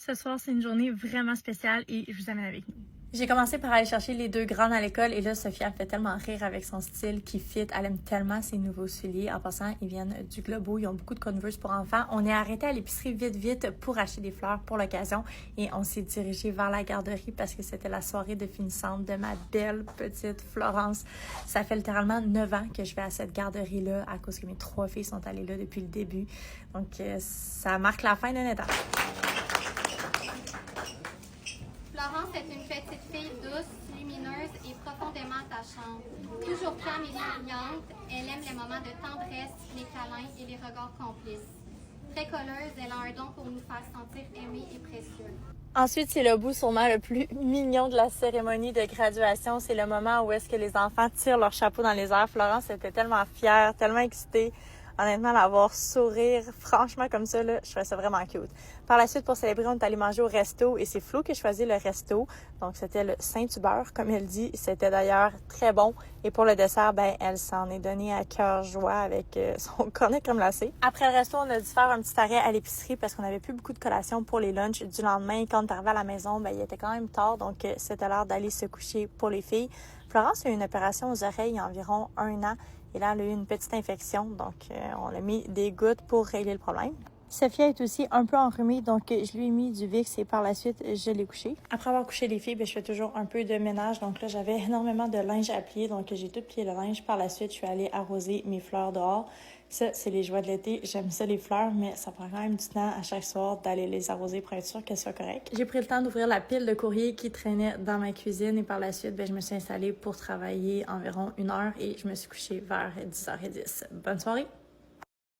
Ce soir, c'est une journée vraiment spéciale et je vous amène avec nous. J'ai commencé par aller chercher les 2 grandes à l'école et là, Sophia me fait tellement rire avec son style qui fit. Elle aime tellement ses nouveaux souliers. En passant, ils viennent du Globo. Ils ont beaucoup de Converse pour enfants. On est arrêté à l'épicerie vite pour acheter des fleurs pour l'occasion et on s'est dirigé vers la garderie parce que c'était la soirée de finissante de ma belle petite Florence. Ça fait littéralement 9 ans que je vais à cette garderie-là à cause que mes 3 filles sont allées là depuis le début. Donc, ça marque la fin d'une étape. Florence est une petite fille douce, lumineuse et profondément attachante. Toujours calme et souriante, elle aime les moments de tendresse, les câlins et les regards complices. Très colleuse, elle a un don pour nous faire sentir aimés et précieux. Ensuite, c'est le bout sûrement le plus mignon de la cérémonie de graduation. C'est le moment où est-ce que les enfants tirent leur chapeau dans les airs. Florence était tellement fière, tellement excitée. Honnêtement, la voir sourire, franchement, comme ça, là, je trouvais ça vraiment cute. Par la suite, pour célébrer, on est allé manger au resto et c'est Flo qui a choisi le resto. Donc, c'était le Saint-Hubert, comme elle dit. C'était d'ailleurs très bon. Et pour le dessert, ben, elle s'en est donnée à cœur joie avec son cornet crème glacée. Après le resto, on a dû faire un petit arrêt à l'épicerie parce qu'on n'avait plus beaucoup de collations pour les lunchs du lendemain. Quand on est arrivé à la maison, ben, il était quand même tard. Donc, c'était l'heure d'aller se coucher pour les filles. Florence a eu une opération aux oreilles il y a environ 1 an. Et là, elle a eu une petite infection, donc on a mis des gouttes pour régler le problème. Sophia est aussi un peu enrhumée, donc je lui ai mis du Vicks et par la suite, je l'ai couchée. Après avoir couché les filles, je fais toujours un peu de ménage. Donc là, j'avais énormément de linge à plier, donc j'ai tout plié le linge. Par la suite, je suis allée arroser mes fleurs dehors. Ça, c'est les joies de l'été. J'aime ça, les fleurs, mais ça prend quand même du temps à chaque soir d'aller les arroser pour être sûr qu'elles soient correctes. J'ai pris le temps d'ouvrir la pile de courrier qui traînait dans ma cuisine et par la suite, je me suis installée pour travailler environ 1 heure et je me suis couchée vers 10h10. Bonne soirée!